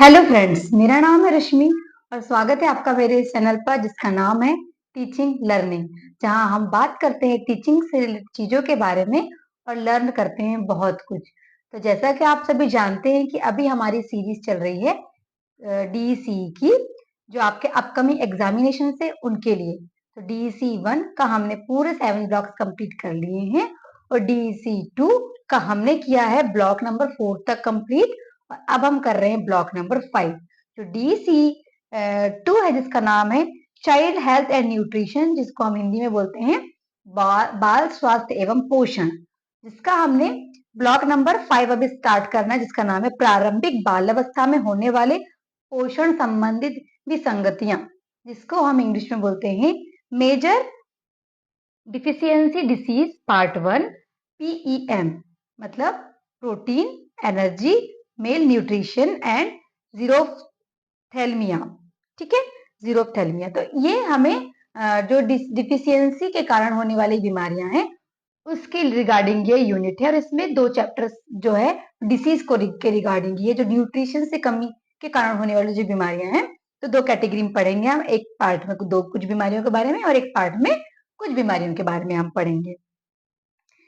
Hello friends, मेरा नाम है रश्मि और स्वागत है आपका मेरे इस चैनल पर जिसका नाम है टीचिंग लर्निंग, जहां हम बात करते हैं टीचिंग से रिलेटेड चीजों के बारे में और लर्न करते हैं बहुत कुछ। तो जैसा कि आप सभी जानते हैं कि अभी हमारी सीरीज चल रही है डीईसी की, जो आपके अपकमिंग एग्जामिनेशन से उनके लिए। तो डीईसी 1 का हमने पूरे 7 ब्लॉक्स कंप्लीट कर लिए हैं और डीईसी 2 का हमने किया है ब्लॉक नंबर 4 तक कंप्लीट। और अब हम कर रहे हैं ब्लॉक नंबर 5 जो डीसी 2 है, जिसका नाम है चाइल्ड हेल्थ एंड न्यूट्रिशन, जिसको हम हिंदी में बोलते हैं बाल स्वास्थ्य एवं पोषण, जिसका हमने ब्लॉक नंबर 5 अभी स्टार्ट करना है, जिसका नाम है प्रारंभिक बाल अवस्था में होने वाले पोषण संबंधित विसंगतियां, जिसको हम इंग्लिश में बोलते हैं major deficiency disease part 1 PEM, मतलब protein, energy, malnutrition and xerophthalmia. ठीक है, जीरोथेल्मिया। तो ये हमें जो डिफिशियंसी के कारण होने वाली बीमारियां हैं उसके रिगार्डिंग ये यूनिट है, और इसमें 2 चैप्टर्स जो है डिसीज को के रिगार्डिंग, ये जो न्यूट्रिशन से कमी के कारण होने वाली जो बीमारियां हैं, तो 2 कैटेगरी में पढ़ेंगे हम। एक पार्ट में कुछ बीमारियों के बारे में और एक पार्ट में कुछ बीमारियों के बारे में हम पढ़ेंगे।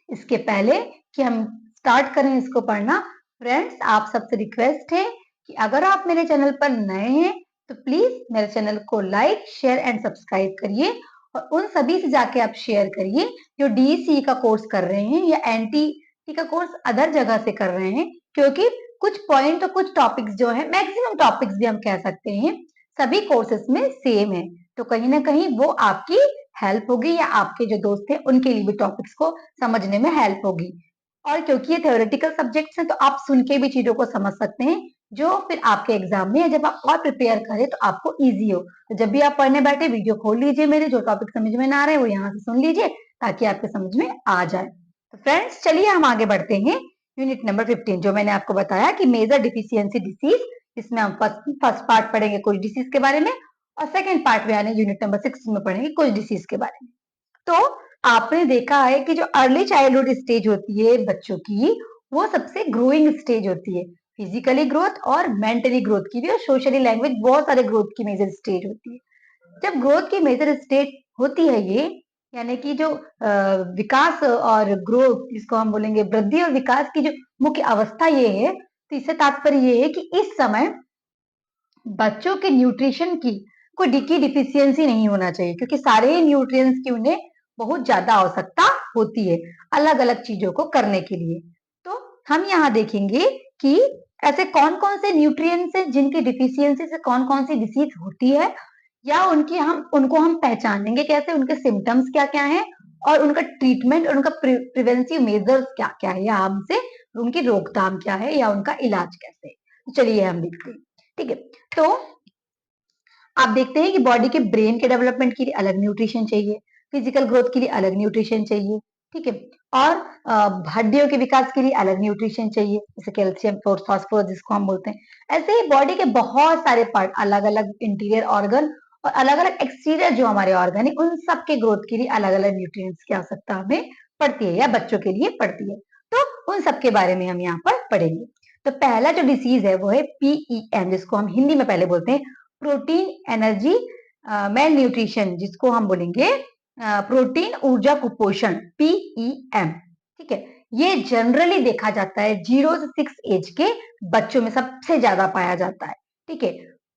इसके पहले कि हम स्टार्ट करें इसको पढ़ना, फ्रेंड्स आप सबसे रिक्वेस्ट है कि अगर आप मेरे चैनल पर नए हैं तो प्लीज मेरे चैनल को लाइक, शेयर एंड सब्सक्राइब करिए और उन सभी से जाके आप शेयर करिए जो डीसी का कोर्स कर रहे हैं या एनटी का कोर्स अदर जगह से कर रहे हैं, क्योंकि कुछ पॉइंट और कुछ टॉपिक्स जो है, मैक्सिमम टॉपिक्स भी हम कह सकते हैं, सभी कोर्सेस में सेम है। तो कहीं ना कहीं वो आपकी हेल्प होगी या आपके जो दोस्त हैं उनके लिए भी टॉपिक्स को समझने में हेल्प होगी। और क्योंकि ये थ्योरेटिकल सब्जेक्ट्स हैं तो आप सुन के भी चीजों को समझ सकते हैं, जो फिर आपके एग्जाम में जब आप और प्रिपेयर करें तो आपको इजी हो। तो जब भी आप पढ़ने बैठे वीडियो खोल लीजिए, मेरे जो टॉपिक समझ में ना आ रहे वो यहाँ से सुन लीजिए ताकि आपके समझ में आ जाए। तो फ्रेंड्स चलिए हम आगे बढ़ते हैं। यूनिट नंबर 15 जो मैंने आपको बताया कि मेजर डिफिशियंसी डिसीज, इसमें हम फर्स्ट पार्ट पढ़ेंगे कुछ डिसीज के बारे में और सेकेंड पार्ट में यानी यूनिट नंबर 16 में पढ़ेंगे कुछ डिसीज के बारे में। तो आपने देखा है कि जो अर्ली चाइल्डहुड स्टेज होती है बच्चों की, वो सबसे ग्रोइंग स्टेज होती है, फिजिकली ग्रोथ और मेंटली ग्रोथ की भी, और सोशली लैंग्वेज, बहुत सारे ग्रोथ की मेजर स्टेज होती है। जब ग्रोथ की मेजर स्टेज होती है ये, यानी कि जो विकास और ग्रोथ, जिसको हम बोलेंगे वृद्धि और विकास की जो मुख्य अवस्था ये है, तो इससे तात्पर्य ये है कि इस समय बच्चों के न्यूट्रिशन की कोई डिफिशियंसी नहीं होना चाहिए, क्योंकि सारे ही न्यूट्रिएंट्स की उन्हें बहुत ज्यादा आवश्यकता होती है अलग अलग चीजों को करने के लिए। तो हम यहाँ देखेंगे कि ऐसे कौन कौन से न्यूट्रिएंट्स हैं जिनकी डिफिशियंसी से कौन कौन सी डिसीज होती है, या उनको हम पहचानेंगे कैसे, उनके सिम्टम्स क्या क्या है और उनका ट्रीटमेंट और उनका प्रिवेंटिव मेजर्स क्या क्या है, या हमसे उनकी रोकथाम क्या है या उनका इलाज कैसे है। तो चलिए हम देखते हैं। ठीक है, तो आप देखते हैं कि बॉडी के ब्रेन के डेवलपमेंट के लिए अलग न्यूट्रिशन चाहिए, फिजिकल ग्रोथ के लिए अलग न्यूट्रिशन चाहिए, ठीक है, और हड्डियों के विकास के लिए अलग न्यूट्रिशन चाहिए, जैसे कैल्शियम, फास्फोरस जिसको हम बोलते हैं। ऐसे ही बॉडी के बहुत सारे पार्ट, अलग अलग इंटीरियर ऑर्गन और अलग अलग एक्सटीरियर जो हमारे ऑर्गन है, उन सब के ग्रोथ के लिए अलग अलग न्यूट्रिएंट्स की आवश्यकता हमें पड़ती है या बच्चों के लिए पड़ती है। तो उन सब के बारे में हम यहाँ पर पढ़ेंगे। तो पहला जो डिसीज है वो है PEM, जिसको हम हिंदी में पहले बोलते हैं प्रोटीन एनर्जी मेल न्यूट्रिशन, जिसको हम बोलेंगे प्रोटीन ऊर्जा कुपोषण, PEM। ठीक है, ये जनरली देखा जाता है 0 से 6 एज के बच्चों में सबसे ज्यादा पाया जाता है। ठीक है,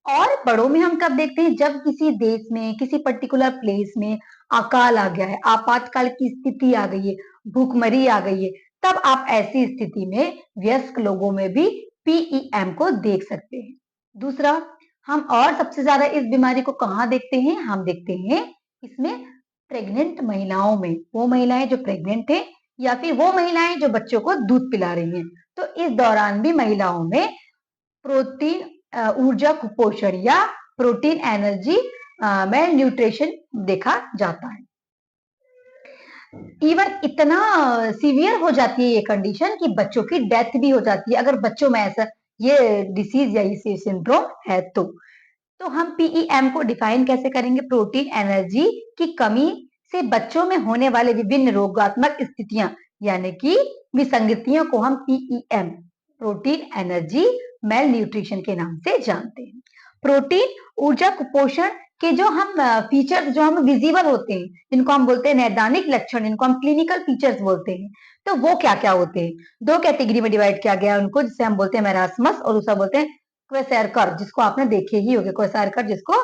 और बड़ों में हम कब देखते हैं, जब किसी देश में किसी पर्टिकुलर प्लेस में अकाल आ गया है, आपातकाल की स्थिति आ गई है, भूखमरी आ गई है, तब आप ऐसी स्थिति में वयस्क लोगों में भी PEM को देख सकते हैं। दूसरा, हम और सबसे ज्यादा इस बीमारी को कहाँ देखते हैं, हम देखते हैं इसमें प्रेग्नेंट महिलाओं में, वो महिलाएं जो प्रेग्नेंट है या फिर वो महिलाएं जो बच्चों को दूध पिला रही हैं, तो इस दौरान भी महिलाओं में प्रोटीन ऊर्जा कुपोषण या प्रोटीन एनर्जी मेल न्यूट्रिशन देखा जाता है। इवन इतना सीवियर हो जाती है ये कंडीशन कि बच्चों की डेथ भी हो जाती है, अगर बच्चों में ऐसा ये डिसीज या ये सिंड्रोम है तो हम PEM को डिफाइन कैसे करेंगे, प्रोटीन एनर्जी की कमी से बच्चों में होने वाले विभिन्न रोगात्मक स्थितियां यानी कि विसंगतियों को हम PEM, protein energy mail nutrition के नाम से जानते हैं। प्रोटीन, ऊर्जा, कुपोषण के जो हम फीचर्स जो हम विजिबल होते हैं, जिनको हम बोलते हैं नैदानिक लक्षण, जिनको हम क्लिनिकल फीचर्स बोलते हैं, तो वो क्या क्या होते हैं? दो कैटेगरी में डिवाइड किया गया उनको, जिसे हम बोलते हैं मैरास्मस और दूसरा बोलते हैं क्वेसैरकर, जिसको आपने देखे ही होंगे। क्वेसैरकर जिसको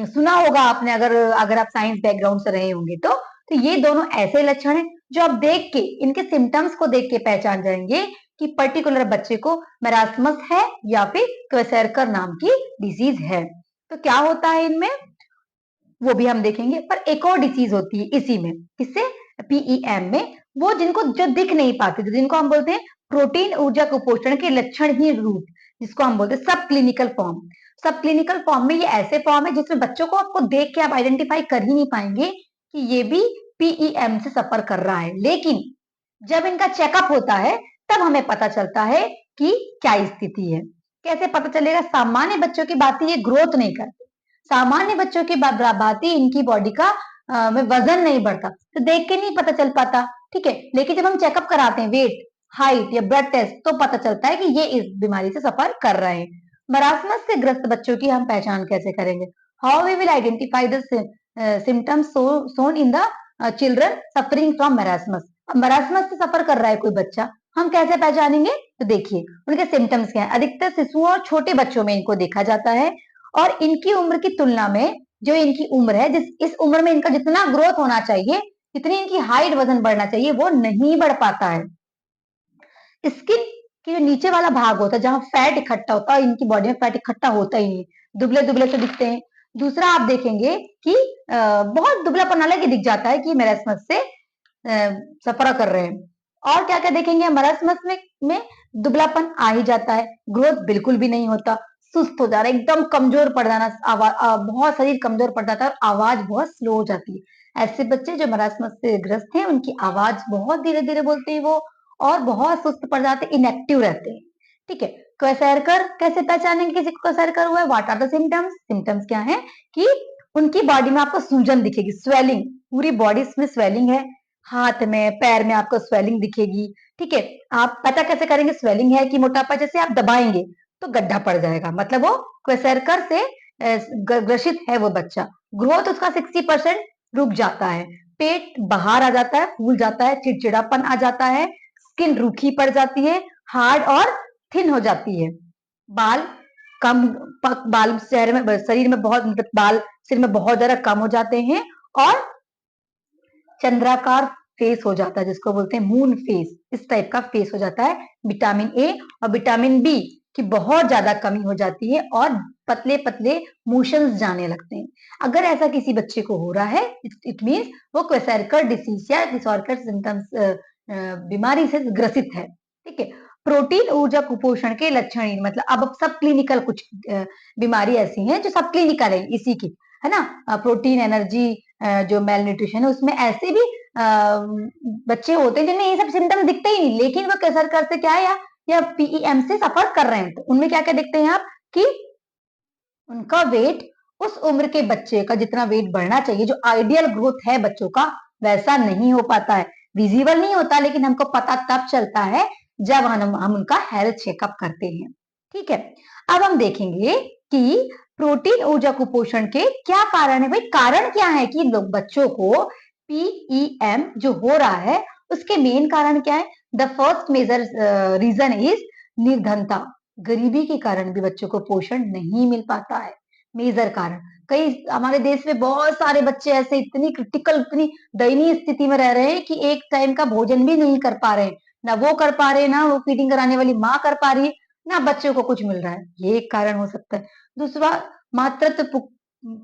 सुना होगा आपने, अगर अगर आप साइंस बैकग्राउंड से रहे होंगे तो ये दोनों ऐसे लक्षण हैं जो आप देख के, इनके सिम्टम्स को देख के पहचान जाएंगे कि पर्टिकुलर बच्चे को मैरास्मस है या फिर क्वेसैरकर नाम की डिजीज है। तो क्या होता है इनमें, वो भी हम देखेंगे। पर एक और डिसीज होती है इसी में, किससे, पीईएम में, वो जिनको जो दिख नहीं पाते, जिनको हम बोलते हैं प्रोटीन ऊर्जा कुपोषण के लक्षणहीन रूप, जिसको हम बोलते हैं सब क्लिनिकल फॉर्म। सब क्लिनिकल फॉर्म में ये ऐसे फॉर्म है जिसमें बच्चों को आपको देख के आप आइडेंटिफाई कर ही नहीं पाएंगे कि ये भी पीईएम से सफर कर रहा है। लेकिन जब इनका चेकअप होता है तब हमें पता चलता है कि क्या स्थिति है। कैसे पता चलेगा? सामान्य बच्चों की बात ये ग्रोथ नहीं करते, सामान्य बच्चों की बात ही इनकी बॉडी का में वजन नहीं बढ़ता, तो देख के नहीं पता चल पाता, ठीक है। लेकिन जब हम चेकअप कराते हैं, वेट, हाइट या ब्लड टेस्ट, तो पता चलता है कि ये इस बीमारी से सफर कर रहे हैं। मरासमस से ग्रस्त बच्चों की हम पहचान कैसे करेंगे? How we will identify the symptoms shown in the children suffering from marasmus. Marasmus से सफर कर रहा है कोई बच्चा, हम कैसे पहचानेंगे? तो देखिए उनके सिम्टम्स क्या है। अधिकतर शिशुओं और छोटे बच्चों में इनको देखा जाता है, और इनकी उम्र की तुलना में जो इनकी उम्र है, इस उम्र में इनका जितना ग्रोथ होना चाहिए, जितनी इनकी हाइट वजन बढ़ना चाहिए, वो नहीं बढ़ पाता है। स्किन की जो नीचे वाला भाग होता है, जहां फैट इकट्ठा होता है, इनकी बॉडी में फैट इकट्ठा होता ही नहीं, दुबले दुबले से दिखते हैं। दूसरा आप देखेंगे कि बहुत दुबलापन अलग ही दिख जाता है कि मैरास्मस से सफर कर रहे हैं। और क्या क्या देखेंगे? मैरास्मस में दुबलापन आ ही जाता है, ग्रोथ बिल्कुल भी नहीं होता, सुस्त हो जा रहा है, एकदम कमजोर पड़ जाना, बहुत शरीर कमजोर पड़ जाता है और आवाज बहुत स्लो हो जाती है। ऐसे बच्चे जो मरासमस से ग्रस्त हैं, उनकी आवाज बहुत धीरे धीरे बोलते हैं वो, और बहुत सुस्त पड़ जाते, इनएक्टिव रहते हैं, ठीक है। क्वेसैरकर कैसे पहचानेंगे किसी को क्वेसैरकर हुआ है? What are the symptoms? Symptoms क्या है कि उनकी बॉडी में आपको सूजन दिखेगी, स्वेलिंग, पूरी बॉडी में स्वेलिंग है, हाथ में पैर में आपको स्वेलिंग दिखेगी, ठीक है। आप पता कैसे करेंगे स्वेलिंग है कि मोटापा? जैसे आप दबाएंगे तो गड्ढा पड़ जाएगा, मतलब वो क्वेसैरकर से ग्रसित है वो बच्चा। ग्रोथ उसका 60% रुक जाता है, पेट बाहर आ जाता है, फूल जाता है, चिड़चिड़ापन आ जाता है, स्किन रूखी पड़ जाती है, हार्ड और थिन हो जाती है, बाल कम, बाल शरीर में बहुत, बाल सिर में बहुत ज्यादा कम हो जाते हैं, और चंद्राकार फेस हो जाता है, जिसको बोलते हैं मून फेस, इस टाइप का फेस हो जाता है। विटामिन ए और विटामिन बी की बहुत ज्यादा कमी हो जाती है, और पतले पतले मोशंस जाने लगते हैं। अगर ऐसा किसी बच्चे को हो रहा है, इट मीन्स वो क्वेसैरकर डिसीज या क्वेसैरकर सिम्टम्स बीमारी से ग्रसित है, ठीक है। प्रोटीन ऊर्जा कुपोषण के लक्षण, मतलब अब सब क्लिनिकल कुछ बीमारी ऐसी हैं जो सब क्लिनिकल है इसी की, है ना। प्रोटीन एनर्जी जो मेल न्यूट्रिशन है, उसमें ऐसे भी बच्चे होते हैं जिनमें ये सब सिम्टम्स दिखते ही नहीं, लेकिन वो क्वेसैरकर से क्या है या पीईएम से सफर कर रहे हैं। तो उनमें क्या क्या देखते हैं आप कि उनका वेट उस उम्र के बच्चे का जितना वेट बढ़ना चाहिए, जो आइडियल ग्रोथ है बच्चों का, वैसा नहीं हो पाता है, विजिबल नहीं होता, लेकिन हमको पता तब चलता है जब हम उनका हेल्थ चेकअप करते हैं, ठीक है। अब हम देखेंगे कि प्रोटीन ऊर्जा कुपोषण के क्या कारण है। भाई कारण क्या है कि लोग बच्चों को पीईएम जो हो रहा है, उसके मेन कारण क्या है? The first major reason is निर्धनता। गरीबी के कारण भी बच्चों को पोषण नहीं मिल पाता है, मेजर कारण। कई हमारे देश में बहुत सारे बच्चे ऐसे इतनी क्रिटिकल, इतनी दयनीय स्थिति में रह रहे हैं कि एक टाइम का भोजन भी नहीं कर पा रहे हैं, ना वो कर पा रहे, ना वो फीडिंग कराने वाली माँ कर पा रही है, ना बच्चों को कुछ मिल रहा है। ये एक कारण हो सकता है। दूसरा, मातृत्व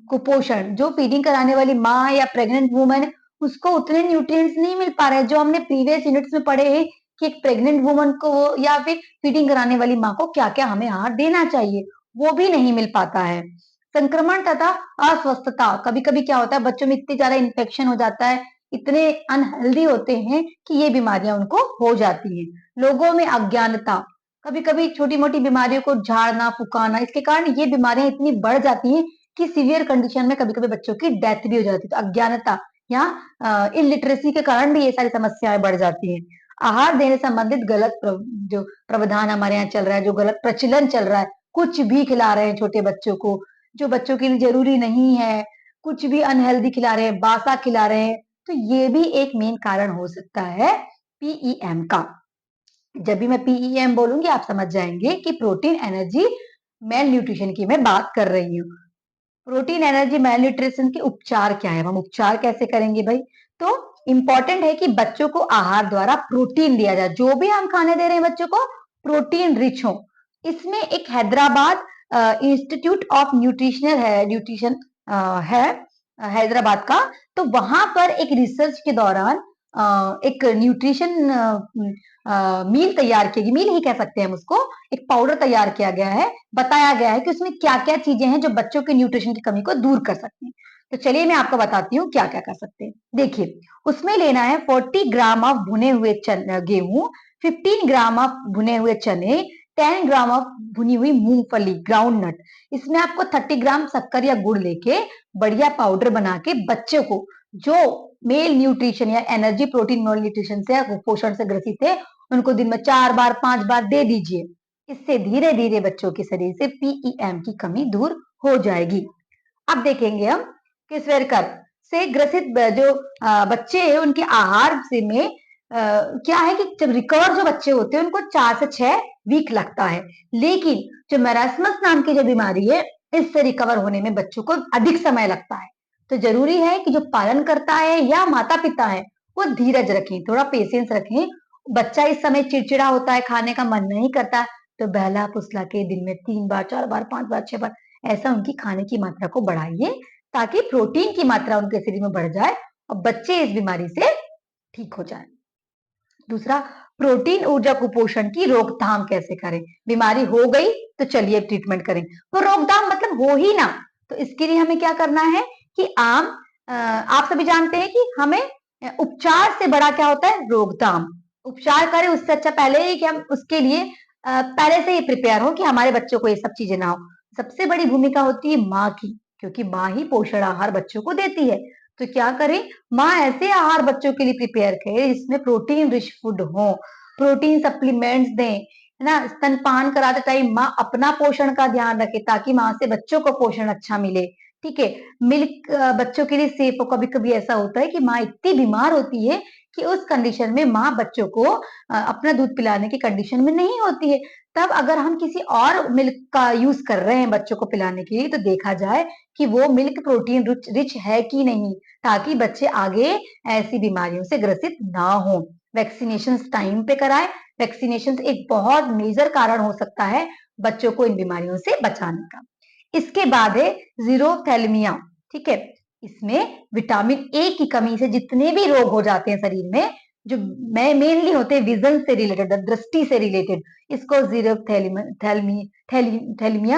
कुपोषण, जो फीडिंग कराने वाली माँ या प्रेग्नेंट वुमन है, उसको उतने न्यूट्रिएंट्स नहीं मिल पा रहे, जो हमने प्रीवियस यूनिट्स में पढ़े हैं कि एक प्रेग्नेंट वुमन को या फिर फीडिंग कराने वाली माँ को क्या क्या हमें आहार देना चाहिए, वो भी नहीं मिल पाता है। संक्रमण तथा अस्वस्थता, कभी कभी क्या होता है बच्चों में इतनी ज्यादा इन्फेक्शन हो जाता है, इतने अनहेल्दी होते हैं कि ये बीमारियां उनको हो जाती हैं। लोगों में अज्ञानता, कभी कभी छोटी मोटी बीमारियों को झाड़ना फुकाना, इसके कारण ये बीमारियां इतनी बढ़ जाती हैं कि सीवियर कंडीशन में कभी कभी बच्चों की डेथ भी हो जाती है। तो अज्ञानता या इलिटरेसी के कारण भी ये सारी समस्याएं बढ़ जाती हैं। आहार देने संबंधित गलत जो प्रावधान हमारे यहाँ चल रहा है, जो गलत प्रचलन चल रहा है, कुछ भी खिला रहे हैं छोटे बच्चों को, जो बच्चों के लिए जरूरी नहीं है, कुछ भी अनहेल्दी खिला रहे हैं, बासा खिला रहे हैं, तो ये भी एक मेन कारण हो सकता है पीईएम का। जब भी मैं पीईएम बोलूंगी आप समझ जाएंगे कि प्रोटीन एनर्जी मेल न्यूट्रिशन की मैं बात कर रही हूँ। प्रोटीन एनर्जी मेल न्यूट्रिशन के उपचार क्या है, हम उपचार कैसे करेंगे भाई? तो इंपॉर्टेंट है कि बच्चों को आहार द्वारा प्रोटीन दिया जाए, जो भी हम खाने दे रहे हैं बच्चों को प्रोटीन रिच हो। इसमें एक हैदराबाद इंस्टीट्यूट ऑफ न्यूट्रिशन है हैदराबाद का, तो वहां पर एक रिसर्च के दौरान एक न्यूट्रिशन मील तैयार की गई, मील ही कह सकते हैं हम उसको, एक पाउडर तैयार किया गया है, बताया गया है कि उसमें क्या क्या चीजें हैं जो बच्चों के न्यूट्रिशन की कमी को दूर कर सकती हैं। तो चलिए मैं आपको बताती हूँ क्या क्या कर सकते हैं। देखिए, उसमें लेना है 40 ग्राम ऑफ भुने हुए गेहूं, 15 ग्राम ऑफ भुने हुए चने, 10 ग्राम ऑफ भुनी हुई मूंगफली ग्राउंड नट। इसमें आपको 30 ग्राम शक्कर या गुड़ लेके बढ़िया पाउडर बना के बच्चों को जो मेल न्यूट्रिशन या एनर्जी प्रोटीन मेल न्यूट्रिशन से या कुपोषण से ग्रसित है, उनको दिन में 4 बार 5 बार दे दीजिए। इससे धीरे धीरे बच्चों के शरीर से पीईएम की कमी दूर हो जाएगी। अब देखेंगे हम कि स्वेरकर से ग्रसित जो बच्चे हैं उनके आहार से में क्या है कि जब रिकवर जो बच्चे होते हैं उनको 4 से 6 वीक लगता है, लेकिन जो मेरास्मस नाम की जो बीमारी है इससे रिकवर होने में बच्चों को अधिक समय लगता है। तो जरूरी है कि जो पालन करता है या माता पिता है वो धीरज रखें, थोड़ा पेशेंस रखें। बच्चा इस समय चिड़चिड़ा होता है, खाने का मन नहीं करता, तो बहला फुसला के दिन में 3 बार 4 बार 5 बार 6 बार ऐसा उनकी खाने की मात्रा को बढ़ाइए, ताकि प्रोटीन की मात्रा उनके शरीर में बढ़ जाए और बच्चे इस बीमारी से ठीक हो जाए। दूसरा, प्रोटीन ऊर्जा कुपोषण की रोकथाम कैसे करें? बीमारी हो गई तो चलिए ट्रीटमेंट करें, तो रोकथाम मतलब हो ही ना, तो इसके लिए हमें क्या करना है कि आप सभी जानते हैं कि हमें उपचार से बड़ा क्या होता है? रोकथाम। उपचार करें उससे अच्छा पहले ही कि हम उसके लिए पहले से ही प्रिपेयर हो कि हमारे बच्चों को ये सब चीजें ना हो। सबसे बड़ी भूमिका होती है माँ की, क्योंकि माँ ही पोषण आहार बच्चों को देती है। तो क्या करें, माँ ऐसे आहार बच्चों के लिए प्रिपेयर करे जिसमें प्रोटीन रिच फूड हो, प्रोटीन सप्लीमेंट्स दें, है ना। स्तनपान कराते टाइम माँ अपना पोषण का ध्यान रखे ताकि माँ से बच्चों को पोषण अच्छा मिले। ठीक है, मिल्क बच्चों के लिए सेफ हो। कभी कभी ऐसा होता है कि माँ इतनी बीमार होती है कि उस कंडीशन में माँ बच्चों को अपना दूध पिलाने की कंडीशन में नहीं होती है, तब अगर हम किसी और मिल्क का यूज कर रहे हैं बच्चों को पिलाने के लिए, तो देखा जाए कि वो मिल्क प्रोटीन रिच है कि नहीं, ताकि बच्चे आगे ऐसी बीमारियों से ग्रसित ना हो। वैक्सीनेशन टाइम पे कराएं। वैक्सीनेशन एक बहुत मेजर कारण हो सकता है बच्चों को इन बीमारियों से बचाने का। इसके बाद है जीरोथैलेमिया। ठीक है, इसमें विटामिन ए की कमी से जितने भी रोग हो जाते हैं शरीर में, जो मेनली होते हैं विजन से रिलेटेड, दृष्टि से रिलेटेड, इसको जीरोथैलेमिया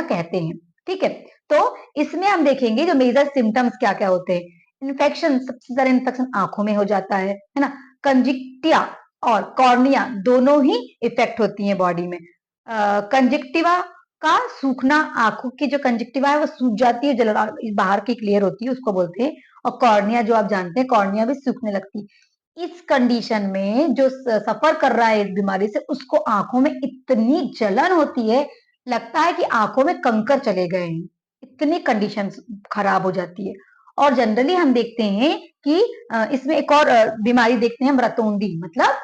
कहते हैं। ठीक है, तो इसमें हम देखेंगे जो मेजर सिम्टम्स क्या क्या होते हैं। इन्फेक्शन, सबसे ज्यादा इन्फेक्शन आंखों में हो जाता है ना। कंजक्टिवा और कॉर्निया दोनों ही इफेक्ट होती हैं बॉडी में। कंजक्टिवा का सूखना, आंखों की जो कंजक्टिवा है वो सूख जाती है, जल बाहर की क्लियर होती है, उसको बोलते हैं। और कॉर्निया जो आप जानते हैं, कॉर्निया भी सूखने लगती है। इस कंडीशन में जो सफर कर रहा है इस बीमारी से, उसको आंखों में इतनी जलन होती है, लगता है कि आंखों में कंकर चले गए हैं, इतनी कंडीशन खराब हो जाती है। और जनरली हम देखते हैं कि इसमें एक और बीमारी देखते हैं, रतौंधी, मतलब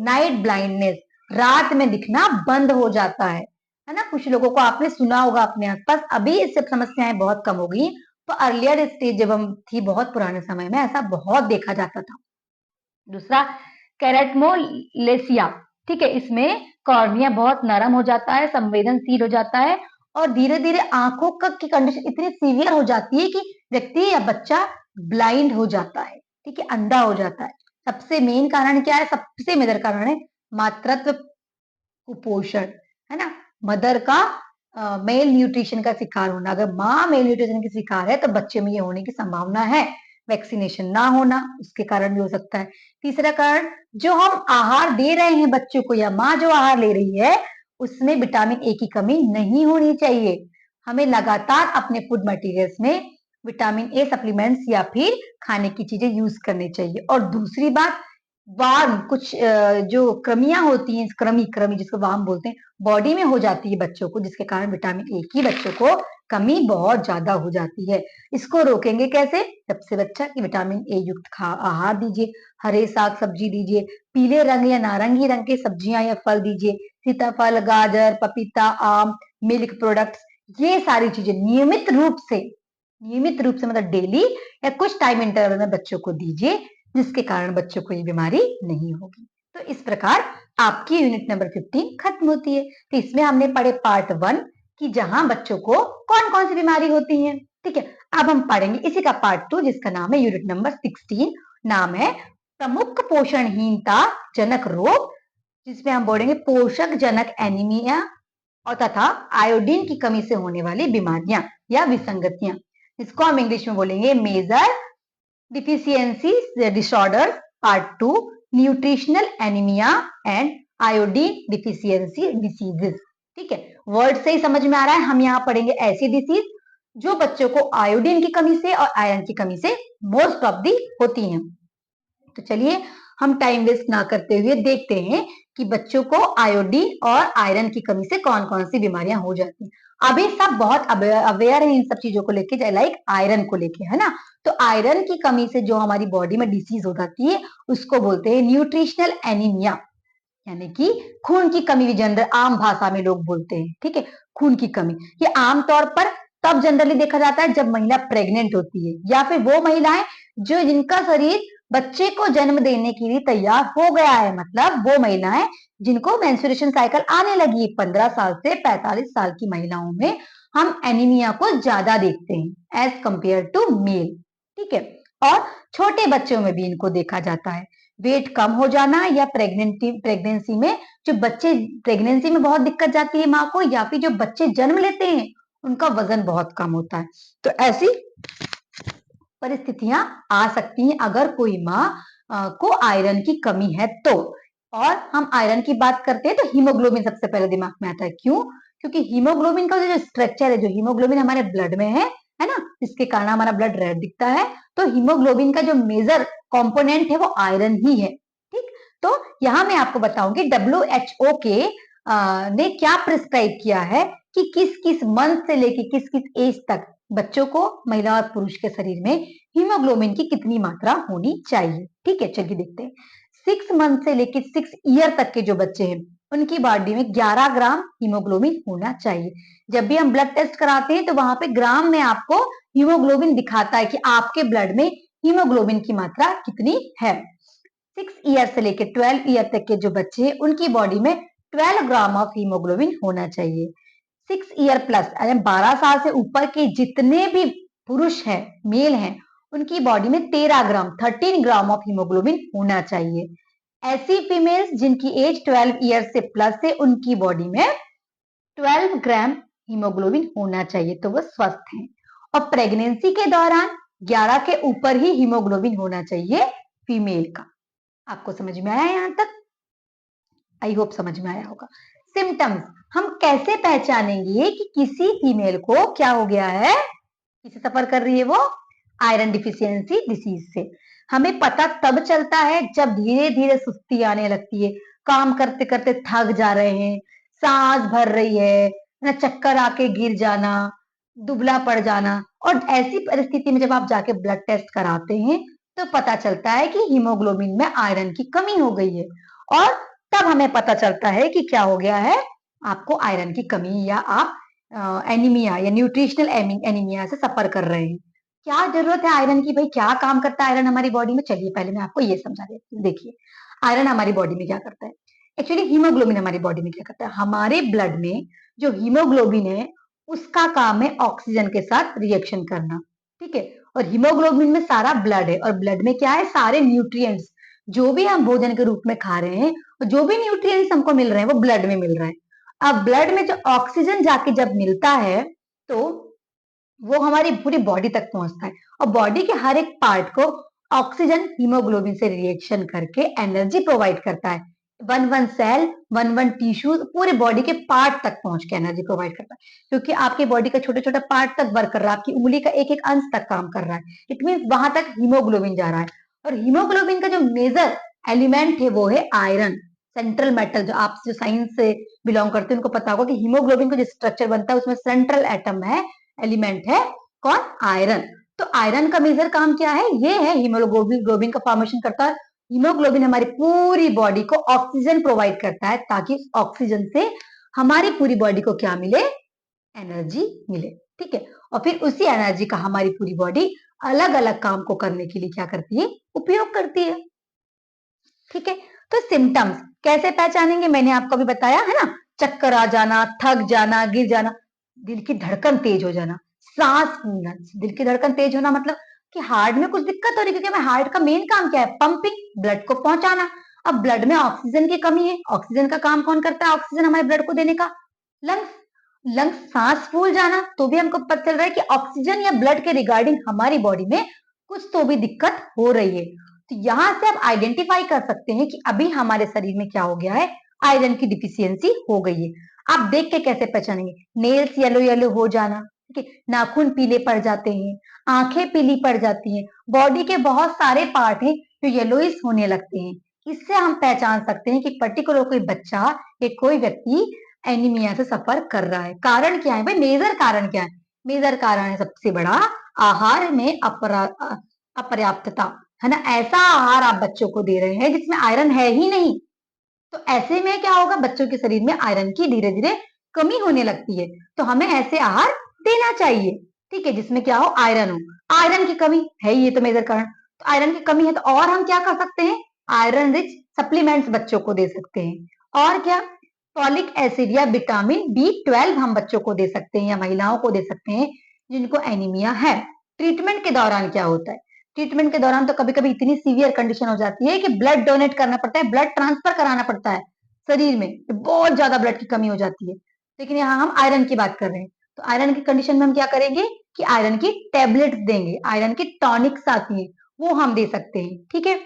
नाइट ब्लाइंडनेस, रात में दिखना बंद हो जाता है ना। कुछ लोगों को आपने सुना होगा अपने आसपास। अभी इससे समस्याएं बहुत कम हो गई, तो अर्लियर स्टेज जब हम थी, बहुत पुराने समय में ऐसा बहुत देखा जाता था। दूसरा, केरेटमोलेसिया। ठीक है, इसमें कॉर्निया बहुत नरम हो जाता है, संवेदनशील हो जाता है, और धीरे धीरे आंखों की कंडीशन इतनी सीवियर हो जाती है कि व्यक्ति या बच्चा ब्लाइंड हो जाता है। ठीक है, अंधा हो जाता है। सबसे मेन कारण क्या है? सबसे मेजर कारण है मातृत्व कुपोषण, है ना। मदर का मेल न्यूट्रिशन का शिकार होना। अगर माँ मेल न्यूट्रिशन की शिकार है तो बच्चे में ये होने की संभावना है। वैक्सीनेशन ना होना उसके कारण भी हो सकता है। तीसरा कारण, जो हम आहार दे रहे हैं बच्चों को या माँ जो आहार ले रही है, उसमें विटामिन ए की कमी नहीं होनी चाहिए। हमें लगातार अपने फूड मटेरियल्स में विटामिन ए सप्लीमेंट्स या फिर खाने की चीजें यूज करनी चाहिए। और दूसरी बात, वार्म कुछ जो कृमियां होती हैं, कृमि कृमि जिसको वार्म बोलते हैं, बॉडी में हो जाती है बच्चों को, जिसके कारण विटामिन ए की बच्चों को कमी बहुत ज्यादा हो जाती है। इसको रोकेंगे कैसे? सबसे अच्छा कि विटामिन ए युक्त आहार दीजिए, हरे साग सब्जी दीजिए, पीले रंग या नारंगी रंग के सब्जियां या फल दीजिए, सीताफल, गाजर, पपीता, आम, मिल्क प्रोडक्ट्स, ये सारी चीजें नियमित रूप से मतलब डेली या कुछ टाइम इंटरवल में बच्चों को दीजिए, जिसके कारण बच्चों को ये बीमारी नहीं होगी। तो इस प्रकार आपकी यूनिट नंबर 15 खत्म होती है। तो इसमें हमने पढ़े पार्ट 1 कि जहां बच्चों को कौन कौन सी बीमारी होती है। ठीक है, अब हम पढ़ेंगे इसी का पार्ट 2 जिसका नाम है यूनिट नंबर 16, नाम है प्रमुख पोषणहीनता जनक रोग, जिसमें हम बोलेंगे पोषक जनक एनीमिया और तथा आयोडीन की कमी से होने वाली बीमारियां या विसंगतियां। इसको हम इंग्लिश में बोलेंगे major deficiency disorder part 2, nutritional anaemia and iodine deficiency diseases. ठीक है, वर्ड से ही समझ में आ रहा है, हम यहाँ पढ़ेंगे ऐसी डिसीज जो बच्चों को आयोडीन की कमी से और आयरन की कमी से मोस्ट ऑफ दी होती हैं। तो चलिए हम टाइम वेस्ट ना करते हुए देखते हैं कि बच्चों को आयोडीन और आयरन की कमी से कौन कौन सी बीमारियां हो जाती हैं। अभी सब बहुत अवेयर है इन सब चीजों को लेके, लाइक आयरन को लेके, है ना। तो आयरन की कमी से जो हमारी बॉडी में डिसीज हो जाती है उसको बोलते हैं न्यूट्रिशनल एनीमिया, यानी कि खून की कमी भी जनरल आम भाषा में लोग बोलते हैं। ठीक है, खून की कमी ये आमतौर पर तब जनरली देखा जाता है जब महिला प्रेग्नेंट होती है या फिर वो महिलाएं जो जिनका शरीर बच्चे को जन्म देने के लिए तैयार हो गया है, मतलब वो महिलाएं जिनको मेंस्ट्रुएशन साइकिल आने लगी। 15 साल से 45 साल की महिलाओं में हम एनीमिया को ज्यादा देखते हैं एज कंपेयर टू मेल। ठीक है, और छोटे बच्चों में भी इनको देखा जाता है। वेट कम हो जाना या प्रेगनेंसी में जो बच्चे प्रेगनेंसी में बहुत दिक्कत जाती है माँ को, या फिर जो बच्चे जन्म लेते हैं उनका वजन बहुत कम होता है। तो ऐसी परिस्थितियां आ सकती हैं अगर कोई माँ को आयरन की कमी है तो। और हम आयरन की बात करते हैं तो हीमोग्लोबिन सबसे पहले दिमाग में आता है। क्यों? क्योंकि हीमोग्लोबिन का जो स्ट्रक्चर है, जो हीमोग्लोबिन हमारे ब्लड में है ना, जिसके कारण हमारा ब्लड रेड दिखता है, तो हीमोग्लोबिन का जो मेजर कंपोनेंट है वो आयरन ही है। ठीक, तो यहाँ मैं आपको बताऊंगी WHO के ने क्या प्रिस्क्राइब किया है कि किस किस मंथ से लेके किस किस एज तक बच्चों को, महिला और पुरुष के शरीर में हीमोग्लोबिन की कितनी मात्रा होनी चाहिए। ठीक है, चलिए देखते हैं। 6 मंथ से लेके 6 ईयर तक के जो बच्चे हैं उनकी बॉडी में 11 ग्राम हीमोग्लोबिन होना चाहिए। जब भी हम ब्लड टेस्ट कराते हैं तो वहां पे ग्राम में आपको हीमोग्लोबिन दिखाता है कि आपके ब्लड में हीमोग्लोबिन की मात्रा कितनी है। 6 ईयर से लेके 12 ईयर तक के जो बच्चे हैं उनकी बॉडी में 12 ग्राम ऑफ हीमोग्लोबिन होना चाहिए। 6 ईयर प्लस यानी 12 साल से ऊपर के जितने भी पुरुष हैं, मेल हैं, उनकी बॉडी में 13 ग्राम ऑफ हीमोग्लोबिन होना चाहिए। ऐसी फीमेल्स जिनकी एज 12 ईयर से प्लस है उनकी बॉडी में 12 ग्राम हीमोग्लोबिन होना चाहिए, तो वो स्वस्थ हैं। और प्रेगनेंसी के दौरान 11 के ऊपर ही हीमोग्लोबिन होना चाहिए फीमेल का। आपको समझ में आया यहां तक? आई होप समझ में आया होगा। सिम्टम्स, हम कैसे पहचानेंगे कि किसी फीमेल को क्या हो गया है, किसे सफर कर रही है वो, आयरन डिफिशियंसी डिसीज से। हमें पता तब चलता है जब धीरे धीरे सुस्ती आने लगती है, काम करते करते थक जा रहे हैं, सांस भर रही है ना, चक्कर आके गिर जाना, दुबला पड़ जाना। और ऐसी परिस्थिति में जब आप जाके ब्लड टेस्ट कराते हैं तो पता चलता है कि हीमोग्लोबिन में आयरन की कमी हो गई है, और तब हमें पता चलता है कि क्या हो गया है, आपको आयरन की कमी या आप एनीमिया या न्यूट्रिशनल एनीमिया से सफर कर रहे हैं। क्या जरूरत है आयरन की, भाई क्या काम करता है आयरन हमारी बॉडी में? चलिए पहले मैं आपको ये समझा देती हूँ। देखिए आयरन हमारी बॉडी में क्या करता है, एक्चुअली हीमोग्लोबिन हमारी बॉडी में क्या करता है, हमारे ब्लड में जो हीमोग्लोबिन है उसका काम है ऑक्सीजन के साथ रिएक्शन करना। ठीक है, और हीमोग्लोबिन में सारा ब्लड है, और ब्लड में क्या है, सारे न्यूट्रिएंट्स जो भी हम भोजन के रूप में खा रहे हैं, जो भी न्यूट्रिएंट्स हमको मिल रहे हैं वो ब्लड में मिल रहा है। अब ब्लड में जो ऑक्सीजन जाके जब मिलता है तो वो हमारी पूरी बॉडी तक पहुंचता है, और बॉडी के हर एक पार्ट को ऑक्सीजन हीमोग्लोबिन से रिएक्शन करके एनर्जी प्रोवाइड करता है। One one cell, one one tissue, पूरे बॉडी के पार्ट तक पहुंच के एनर्जी प्रोवाइड करता है, क्योंकि आपके बॉडी का छोटा छोटा पार्ट तक वर्क कर रहा है, आपकी उंगली का एक एक अंश तक काम कर रहा है। इट मीन वहां तक हीमोग्लोबिन जा रहा है। और हीमोग्लोबिन का जो मेजर एलिमेंट है वो है आयरन, सेंट्रल मेटल। जो आप जो साइंस से बिलोंग करते हैं उनको पता होगा कि हीमोग्लोबिन का जो स्ट्रक्चर बनता है उसमें सेंट्रल एटम है, एलिमेंट है कौन? आयरन। तो आयरन का मेजर काम क्या है? ये है हीमोग्लोबिन का फॉर्मेशन करता है। हीमोग्लोबिन हमारी पूरी बॉडी को ऑक्सीजन प्रोवाइड करता है ताकि ऑक्सीजन से हमारी पूरी बॉडी को क्या मिले? एनर्जी मिले। ठीक है, और फिर उसी एनर्जी का हमारी पूरी बॉडी अलग अलग काम को करने के लिए क्या करती है? उपयोग करती है। ठीक है, तो सिम्टम्स कैसे पहचानेंगे? मैंने आपको भी बताया है ना, चक्कर आ जाना, थक जाना, गिर जाना, दिल की धड़कन तेज हो जाना, सांस फूलना। दिल की धड़कन तेज होना मतलब कि हार्ट में कुछ दिक्कत हो रही है, क्योंकि हमारे हार्ट का मेन काम क्या है? पंपिंग, ब्लड को पहुंचाना। अब ब्लड में ऑक्सीजन की कमी है, ऑक्सीजन का काम कौन करता है? ऑक्सीजन हमारे ब्लड को देने का लंग्स। लंग्स, सांस फूल जाना तो भी हमको पता चल रहा है कि ऑक्सीजन या ब्लड के रिगार्डिंग हमारी बॉडी में कुछ तो भी दिक्कत हो रही है। तो यहां से आप आइडेंटिफाई कर सकते हैं कि अभी हमारे शरीर में क्या हो गया है? आयरन की डिफिशियंसी हो गई है। आप देख के कैसे पहचानेंगे? नेल्स येलो येलो हो जाना, ठीक है, नाखून पीले पड़ जाते हैं, आंखें पीली पड़ जाती हैं, बॉडी के बहुत सारे पार्ट हैं जो येलोइश होने लगते हैं। इससे हम पहचान सकते हैं कि पर्टिकुलर कोई बच्चा या कोई व्यक्ति एनीमिया से सफर कर रहा है। कारण क्या है भाई? मेजर कारण क्या है? मेजर कारण है सबसे बड़ा आहार में अपर्याप्तता, है ना। ऐसा आहार आप बच्चों को दे रहे हैं जिसमें आयरन है ही नहीं, तो ऐसे में क्या होगा? बच्चों के शरीर में आयरन की धीरे धीरे कमी होने लगती है। तो हमें ऐसे आहार देना चाहिए, ठीक है, जिसमें क्या हो? आयरन हो। आयरन की कमी है, ये तो मेजर कारण। तो आयरन की कमी है तो और हम क्या कर सकते हैं? आयरन रिच सप्लीमेंट्स बच्चों को दे सकते हैं। और क्या? फॉलिक एसिड या विटामिन B12 हम बच्चों को दे सकते हैं या महिलाओं को दे सकते हैं जिनको एनीमिया है। ट्रीटमेंट के दौरान क्या होता है? ट्रीटमेंट के दौरान तो कभी कभी इतनी सीवियर कंडीशन हो जाती है कि ब्लड डोनेट करना पड़ता है, ब्लड ट्रांसफर कराना पड़ता है शरीर में, बहुत ज्यादा ब्लड की कमी हो जाती है। लेकिन यहाँ हम आयरन की बात कर रहे हैं, तो आयरन की कंडीशन में हम क्या करेंगे कि आयरन की टेबलेट्स देंगे, आयरन की टॉनिक्स आती है वो हम दे सकते हैं। ठीक है,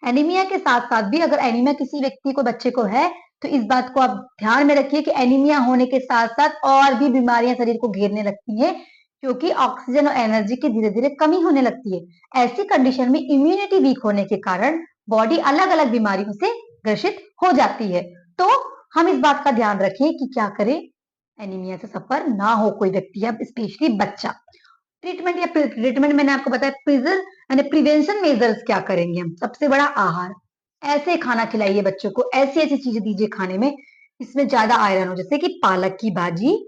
एनीमिया के साथ साथ भी अगर एनीमिया किसी व्यक्ति को, बच्चे को है, तो इस बात को आप ध्यान में रखिए कि एनीमिया होने के साथ साथ और भी बीमारियां शरीर को घेरने लगती हैं, क्योंकि ऑक्सीजन और एनर्जी की धीरे धीरे कमी होने लगती है। ऐसी कंडीशन में इम्यूनिटी वीक होने के कारण बॉडी अलग अलग बीमारियों से ग्रसित हो जाती है। तो हम इस बात का ध्यान रखें कि क्या करें? एनीमिया से सफर ना हो कोई व्यक्ति, अब स्पेशली बच्चा। ट्रीटमेंट या ट्रीटमेंट मैंने आपको बताया, यानी प्रिवेंशन मेजर्स क्या करेंगे हम? सबसे बड़ा आहार, ऐसे खाना खिलाइए बच्चों को, ऐसी ऐसी चीजें दीजिए खाने में इसमें ज्यादा आयरन हो, जैसे कि पालक की भाजी,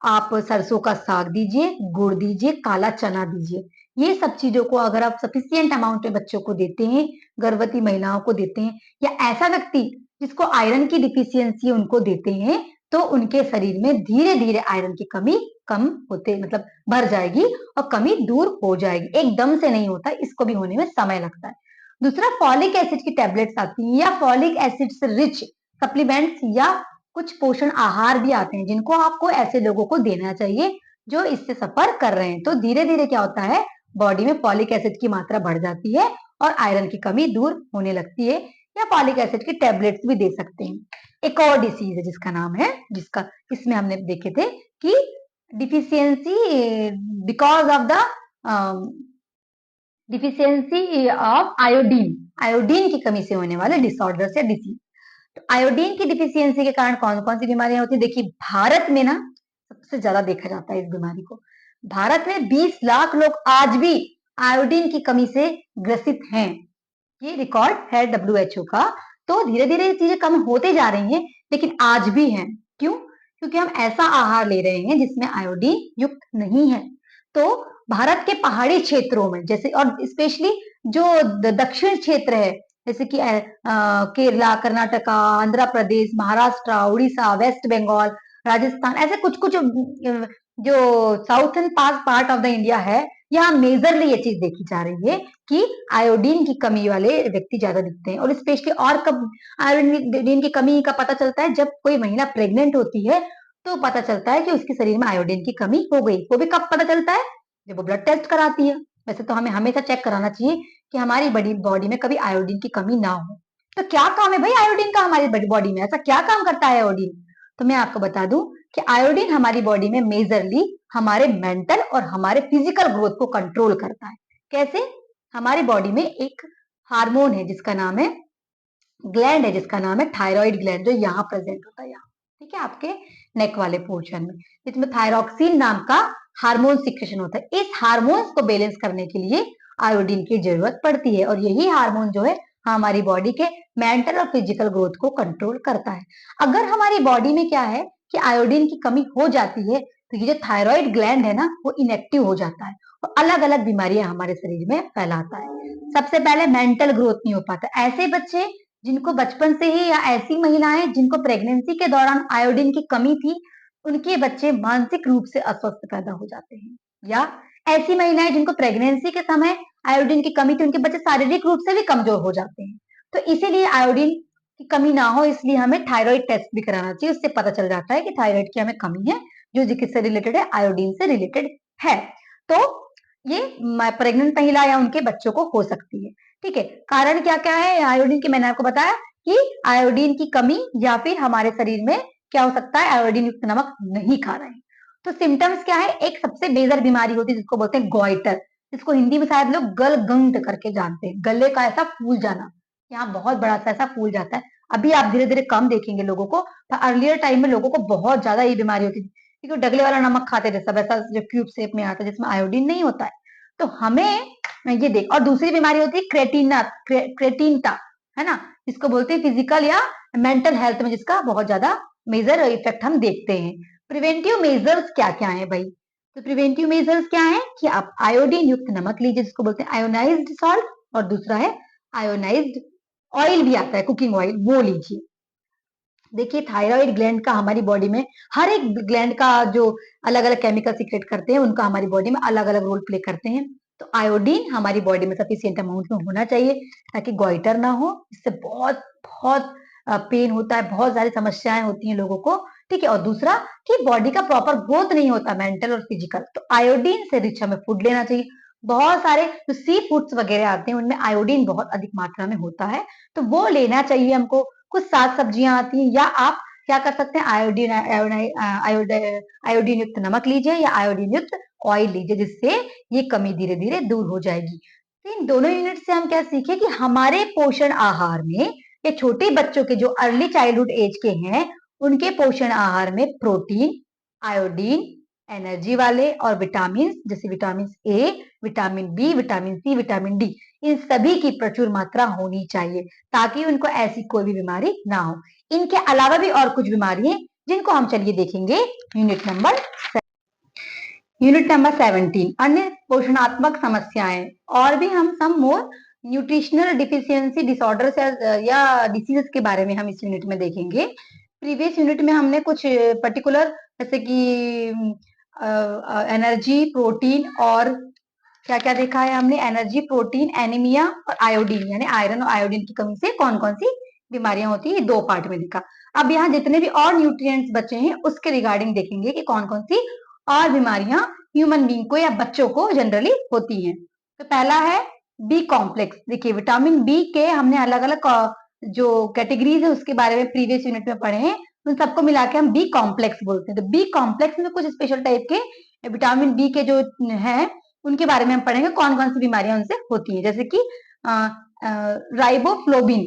आप सरसों का साग दीजिए, गुड़ दीजिए, काला चना दीजिए। ये सब चीजों को अगर आप सफिशियंट अमाउंट में बच्चों को देते हैं, गर्भवती महिलाओं को देते हैं, या ऐसा व्यक्ति जिसको आयरन की डिफिशियंसी उनको देते हैं, तो उनके शरीर में धीरे धीरे आयरन की कमी कम होते मतलब भर जाएगी और कमी दूर हो जाएगी। एकदम से नहीं होता, इसको भी होने में समय लगता है। दूसरा, फॉलिक एसिड की टैबलेट्स आती हैं या फॉलिक एसिड से रिच सप्लीमेंट्स या कुछ पोषण आहार भी आते हैं जिनको आपको ऐसे लोगों को देना चाहिए जो इससे सफर कर रहे हैं। तो धीरे धीरे क्या होता है? बॉडी में फॉलिक एसिड की मात्रा बढ़ जाती है और आयरन की कमी दूर होने लगती है, या फॉलिक एसिड की टैबलेट्स भी दे सकते हैं। एक और डिसीज है जिसका नाम है, जिसका इसमें हमने देखे थे कि deficiency because of the deficiency of iodine, iodine की कमी से होने वाले डिसऑर्डर्स या डिसीज। तो आयोडीन की डिफिशियंसी के कारण कौन कौन सी बीमारियां होती है? देखिए, भारत में ना सबसे ज्यादा देखा जाता है इस बीमारी को। भारत में 20 लाख लोग आज भी आयोडीन की कमी से ग्रसित हैं, ये रिकॉर्ड है WHO का। तो धीरे धीरे ये चीजें कम होते जा रही हैं, लेकिन आज भी हैं। क्यों? क्योंकि हम ऐसा आहार ले रहे हैं जिसमें आयोडीन युक्त नहीं है। तो भारत के पहाड़ी क्षेत्रों में, जैसे और स्पेशली जो दक्षिण क्षेत्र है, जैसे कि केरला, कर्नाटका, आंध्र प्रदेश, महाराष्ट्र, उड़ीसा, वेस्ट बंगाल, राजस्थान, ऐसे कुछ कुछ जो southern part of the India है, यहाँ मेजरली ये चीज देखी जा रही है कि आयोडीन की कमी वाले व्यक्ति ज्यादा दिखते हैं। और स्पेशली और कब आयोडीन की कमी का पता चलता है? जब कोई महिला प्रेग्नेंट होती है तो पता चलता है कि उसके शरीर में आयोडीन की कमी हो गई। वो भी कब पता चलता है? जब वो ब्लड टेस्ट कराती है। वैसे तो हमें हमेशा चेक कराना चाहिए कि हमारी बॉडी में कभी आयोडीन की कमी ना हो। तो क्या काम है भाई आयोडीन का हमारी बॉडी में? ऐसा क्या काम करता है आयोडीन? तो मैं आपको बता दूं कि आयोडीन हमारी बॉडी में मेजरली हमारे मेंटल और हमारे फिजिकल ग्रोथ को कंट्रोल करता है। कैसे? हमारी बॉडी में एक हार्मोन है जिसका नाम है, ग्लैंड है जिसका नाम है थायराइड ग्लैंड, जो यहाँ प्रेजेंट होता है यहाँ, ठीक है, आपके नेक वाले पोर्शन में, जिसमें थायरॉक्सिन नाम का हार्मोन सिक्रेशन होता है। इस हार्मोन्स को बैलेंस करने के लिए आयोडीन की जरूरत पड़ती है, और यही हार्मोन जो है हमारी बॉडी के मेंटल और फिजिकल ग्रोथ को कंट्रोल करता है। अगर हमारी बॉडी में क्या है कि आयोडीन की कमी हो जाती है, तो ये जो थायराइड ग्लैंड है ना, वो इनएक्टिव हो जाता है और अलग अलग बीमारियां हमारे शरीर में फैलाता है। सबसे पहले मेंटल ग्रोथ नहीं हो पाता। ऐसे बच्चे जिनको बचपन से ही, या ऐसी महिलाएं जिनको प्रेगनेंसी के दौरान आयोडीन की कमी थी, उनके बच्चे मानसिक रूप से अस्वस्थ पैदा हो जाते हैं। या ऐसी महिलाएं जिनको प्रेगनेंसी के समय आयोडीन की कमी थी, उनके बच्चे शारीरिक रूप से भी कमजोर हो जाते हैं। तो इसीलिए आयोडीन की कमी ना हो, इसलिए हमें थायराइड टेस्ट भी कराना चाहिए। उससे पता चल जाता है कि थायराइड की हमें कमी है, जो किससे रिलेटेड है, आयोडीन से रिलेटेड है। तो ये प्रेग्नेंट महिला या उनके बच्चों को हो सकती है। ठीक है, कारण क्या क्या है आयोडीन की, मैंने आपको बताया कि आयोडीन की कमी, या फिर हमारे शरीर में क्या हो सकता है, आयोडीन युक्त नमक नहीं खा रहे हैं। तो सिम्टम्स क्या है, एक सबसे मेजर बीमारी होती है जिसको बोलते हैं गॉइटर, जिसको हिंदी में शायद लोग गलगंड करके जानते हैं, गले का ऐसा फूल जाना, यहाँ बहुत बड़ा सा ऐसा फूल जाता है। अभी आप धीरे धीरे कम देखेंगे लोगों को, पर अर्लियर टाइम में लोगों को बहुत ज्यादा ये बीमारी होती थी, क्योंकि डगले वाला नमक खाते थे सब, ऐसा जो क्यूब शेप में आता है जिसमें आयोडीन नहीं होता है। तो हमें ये देख, और दूसरी बीमारी होती है क्रेटिनता, है ना, जिसको बोलते हैं फिजिकल या मेंटल हेल्थ में जिसका बहुत ज्यादा मेजर इफेक्ट हम देखते हैं। प्रिवेंटिव मेजर्स क्या क्या है भाई, तो प्रिवेंटिव मेजर्स क्या है कि आप आयोडीन युक्त नमक लीजिए, जिसको बोलते हैं आयोनाइज्ड सॉल्ट, और दूसरा है आयोनाइज्ड ऑयल भी आता है, कुकिंग ऑयल, वो लीजिए। देखिए थायराइड ग्लैंड का हमारी बॉडी में, हर एक ग्लैंड का जो अलग अलग केमिकल सीक्रेट करते हैं, उनका हमारी बॉडी में अलग अलग रोल प्ले करते हैं। तो आयोडीन हमारी बॉडी में सफिशियंट अमाउंट में होना चाहिए, ताकि गॉइटर ना हो। इससे बहुत बहुत पेन होता है, बहुत सारी समस्याएं होती हैं लोगों को। ठीक है, और दूसरा कि बॉडी का प्रॉपर ग्रोथ नहीं होता मेंटल और फिजिकल, तो आयोडीन से रिच हमें फूड लेना चाहिए। बहुत सारे जो सी फूड्स वगैरह आते हैं उनमें आयोडीन बहुत अधिक मात्रा में होता है, तो वो लेना चाहिए हमको। कुछ साग सब्जियां आती हैं, या आप क्या कर सकते हैं, आयोडीन युक्त नमक लीजिए या आयोडीन युक्त ऑयल लीजिए, जिससे ये कमी धीरे धीरे दूर हो जाएगी। तो इन दोनों यूनिट से हम क्या सीखे कि हमारे पोषण आहार में, या छोटे बच्चों के जो अर्ली चाइल्डहुड एज के हैं, उनके पोषण आहार में प्रोटीन, आयोडीन, एनर्जी वाले और विटामिन, जैसे vitamin A, vitamin B, vitamin C, vitamin D, इन सभी की प्रचुर मात्रा होनी चाहिए, ताकि उनको ऐसी कोई भी बीमारी ना हो। इनके अलावा भी और कुछ बीमारी हैं, जिनको हम चलिए देखेंगे यूनिट नंबर 17, अन्य पोषणात्मक समस्याएं। और भी हम सम मोर न्यूट्रिशनल डिफिशियंसी डिसऑर्डर्स या डिसीजेस के बारे में हम इस यूनिट में देखेंगे। प्रीवियस यूनिट में हमने कुछ पर्टिकुलर, जैसे कि एनर्जी, प्रोटीन, और क्या क्या देखा है हमने, एनर्जी, प्रोटीन, एनीमिया और आयोडीन, यानी आयरन और आयोडीन की कमी से कौन कौन सी बीमारियां होती है, दो पार्ट में देखा। अब यहाँ जितने भी और न्यूट्रिएंट्स बचे हैं उसके रिगार्डिंग देखेंगे कि कौन कौन सी और बीमारियां ह्यूमन बींग को या बच्चों को जनरली होती हैं। तो पहला है बी कॉम्प्लेक्स। देखिए विटामिन बी के हमने अलग अलग जो कैटेगरीज है उसके बारे में प्रीवियस यूनिट में पढ़े हैं, उन सबको मिला के हम बी कॉम्प्लेक्स बोलते हैं। तो बी कॉम्प्लेक्स में कुछ स्पेशल टाइप के विटामिन बी के जो है उनके बारे में हम पढ़ेंगे, कौन कौन सी बीमारियां उनसे होती हैं, जैसे कि राइबोफ्लोबिन,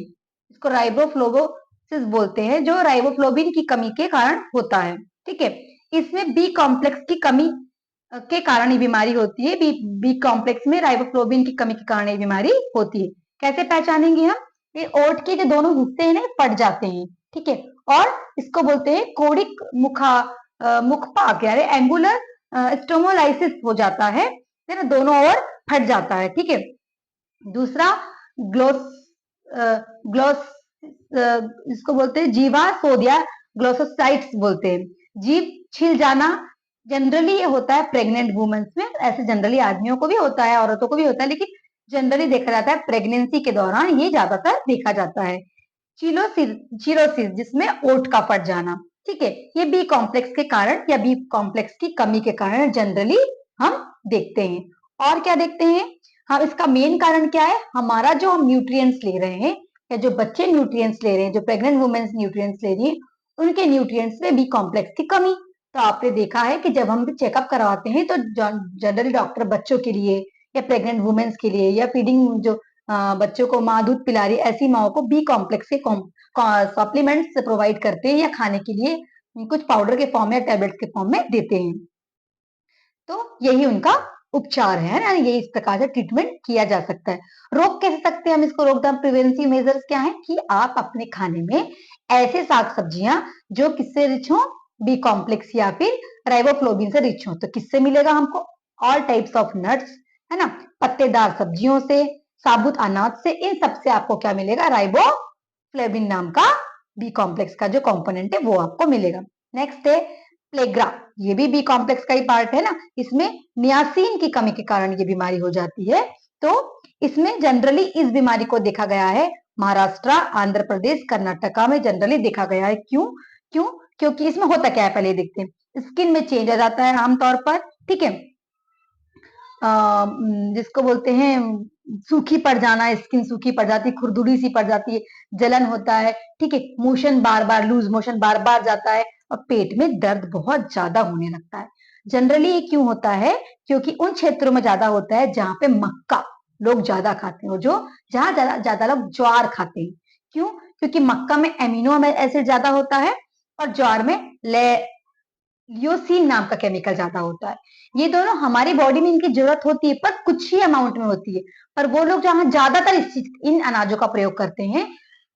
इसको राइबोफ्लोबोसिस बोलते हैं, जो राइबोफ्लोबिन की कमी के कारण होता है। ठीक है, इसमें बी कॉम्प्लेक्स की कमी के कारण ये बीमारी होती है। बी कॉम्प्लेक्स में राइबोफ्लोबिन की कमी के कारण ये बीमारी होती है। कैसे पहचानेंगे हम, ये ओट के जो दोनों हिस्से हैं फट जाते हैं। ठीक है, और इसको बोलते हैं कोडिक मुखपाक, यानी एंगुलर स्टोमोलाइसिस हो जाता है ना, दोनों ओर फट जाता है। ठीक है, दूसरा ग्लोस ग्लोस इसको बोलते हैं जीवा सोदिया ग्लोसोसाइट्स बोलते हैं, जीव छिल जाना। जनरली ये होता है प्रेग्नेंट वुमेन्स में, ऐसे जनरली आदमियों को भी होता है, औरतों को भी होता है, लेकिन जनरली देखा जाता है प्रेगनेंसी के दौरान ये ज्यादातर देखा जाता है। चिरोसिस, जिसमें ओट का फट जाना। ठीक है, ये बी कॉम्प्लेक्स के कारण या बी कॉम्प्लेक्स की कमी के कारण जनरली हम देखते हैं। और क्या देखते हैं हम, इसका मेन कारण क्या है, हमारा जो हम न्यूट्रिएंट्स ले रहे हैं, या जो बच्चे न्यूट्रिएंट्स ले रहे हैं, जो प्रेग्नेंट वुमेन्स न्यूट्रिएंट्स ले रही है, उनके न्यूट्रिएंट्स में बी कॉम्प्लेक्स की कमी। तो आपने देखा है कि जब हम चेकअप करवाते हैं तो जनरली डॉक्टर बच्चों के लिए या प्रेग्नेंट वुमेन्स के लिए या फीडिंग जो बच्चों को माँ दूध पिला रही है, ऐसी माओ को बी कॉम्प्लेक्स के सप्लीमेंट्स प्रोवाइड करते हैं या खाने के लिए कुछ पाउडर के फॉर्म या टैबलेट के फॉर्म में देते हैं। तो यही उनका उपचार है ना, ये इस प्रकार से ट्रीटमेंट किया जा सकता है। रोक कैसे सकते हैं हम इसको, रोकथाम प्रिवेंटिव मेजर्स क्या है कि आप अपने खाने में ऐसे साग सब्जियां जो किससे रिच हो, बी कॉम्प्लेक्स या फिर राइबोफ्लोविन से रिच हो। तो किससे मिलेगा हमको, ऑल टाइप्स ऑफ नट्स, है ना, पत्तेदार सब्जियों से, साबुत अनाज से, इन सबसे आपको क्या मिलेगा, राइबोफ्लेविन नाम का बी कॉम्प्लेक्स का जो कंपोनेंट है वो आपको मिलेगा। नेक्स्ट है प्लेग्रा, ये भी बी कॉम्प्लेक्स का ही पार्ट है ना, इसमें नियासिन की कमी के कारण ये बीमारी हो जाती है। तो इसमें जनरली इस बीमारी को देखा गया है महाराष्ट्र, आंध्र प्रदेश, कर्नाटका में जनरली देखा गया है। क्यों क्यों क्योंकि इसमें होता क्या है पहले देखते हैं। स्किन में चेंज आ जाता है आमतौर पर, ठीक है, जिसको बोलते हैं सूखी पड़ जाना, स्किन सूखी पड़ जाती है, खुरदुरी सी पड़ जाती है, जलन होता है, ठीक है, मोशन बार बार, लूज मोशन बार बार जाता है, और पेट में दर्द बहुत ज्यादा होने लगता है। जनरली ये क्यों होता है, क्योंकि उन क्षेत्रों में ज्यादा होता है जहां पे मक्का लोग ज्यादा खाते हैं, और जो जहां ज्यादा ज्यादा लोग ज्वार खाते हैं। क्यों, क्योंकि मक्का में एमिनो एसिड ज्यादा होता है और ज्वार में लियोसिन नाम का केमिकल ज्यादा होता है। ये दोनों हमारी बॉडी में इनकी जरूरत होती है पर कुछ ही अमाउंट में होती है, पर वो लोग जहां ज्यादातर इन अनाजों का प्रयोग करते हैं